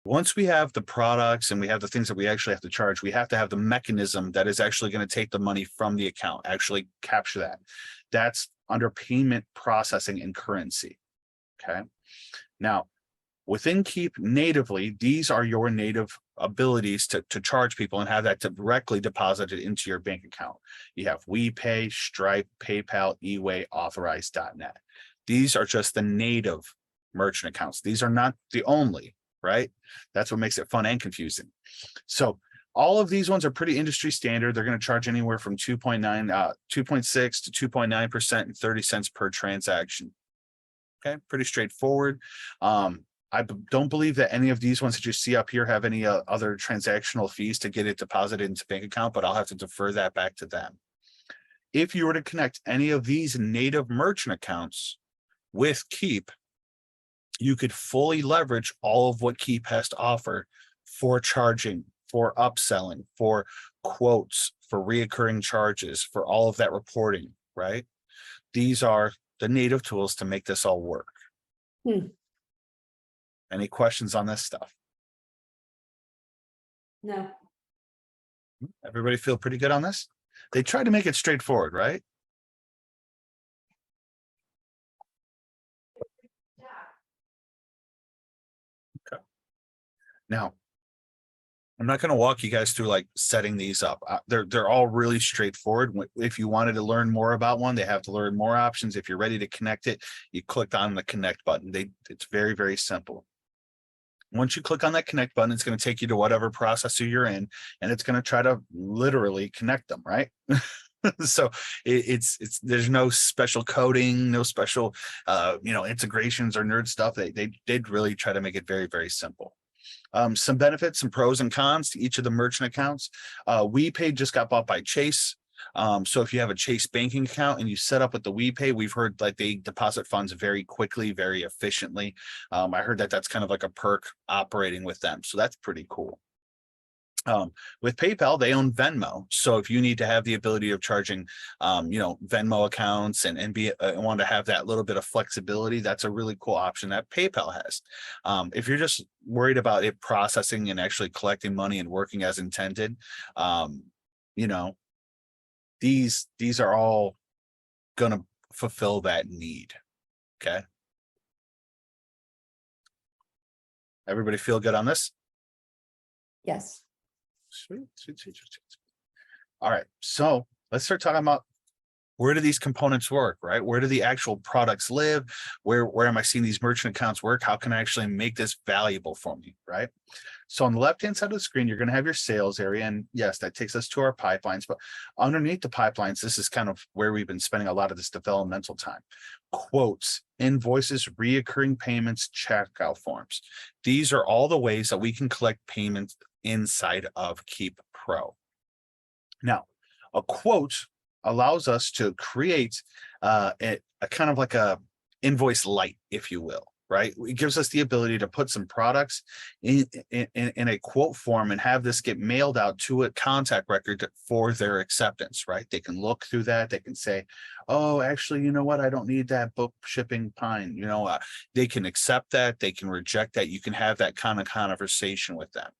Once we have the products and we have the things that we actually have to charge, we have to have the mechanism that is actually going to take the money from the account, actually capture that. That's under payment processing and currency. Okay. Now, within Keap natively, these are your native abilities to charge people and have that directly deposited into your bank account. You have WePay, Stripe, PayPal, eWay, Authorize.net. These are just the native merchant accounts. These are not the only, right? That's what makes it fun and confusing. So all of these ones are pretty industry standard. They're going to charge anywhere from 2.6 to 2.9% and 30 cents per transaction. Okay, pretty straightforward. I don't believe that any of these ones that you see up here have any other transactional fees to get it deposited into bank account, but I'll have to defer that back to them. If you were to connect any of these native merchant accounts with Keap, you could fully leverage all of what Keap has to offer for charging, for upselling, for quotes, for reoccurring charges, for all of that reporting, right? These are the native tools to make this all work. Any questions on this stuff? No. Everybody feel pretty good on this? They try to make it straightforward, right? Okay. Now, I'm not going to walk you guys through like setting these up. They're all really straightforward. If you wanted to learn more about one, they have to learn more options. If you're ready to connect it, you click on the connect button. It's very, very simple. Once you click on that connect button, it's going to take you to whatever processor you're in, and it's going to try to literally connect them, right? So there's no special coding, no special integrations or nerd stuff. They did really try to make it very, very simple. Some benefits, some pros and cons to each of the merchant accounts. WePay just got bought by Chase. So if you have a Chase banking account and you set up with the WePay, we've heard like they deposit funds very quickly, very efficiently. I heard that that's kind of like a perk operating with them. So that's pretty cool. With PayPal, they own Venmo. So if you need to have the ability of charging, Venmo accounts and want to have that little bit of flexibility, that's a really cool option that PayPal has. If you're just worried about it processing and actually collecting money and working as intended, these are all going to fulfill that need. Okay. Everybody feel good on this? Yes. Sweet. All right. So let's start talking about where do these components work, right? Where do the actual products live? Where am I seeing these merchant accounts work? How can I actually make this valuable for me, right? So on the left-hand side of the screen, you're going to have your sales area. And yes, that takes us to our pipelines. But underneath the pipelines, this is kind of where we've been spending a lot of this developmental time. Quotes, invoices, reoccurring payments, checkout forms. These are all the ways that we can collect payments inside of Keap Pro. Now, a quote allows us to create a kind of like a invoice light, if you will, right? It gives us the ability to put some products in a quote form and have this get mailed out to a contact record for their acceptance, right? They can look through that. They can say, oh, actually, you know what? I don't need that book shipping pine. They can accept that. They can reject that. You can have that kind of conversation with them,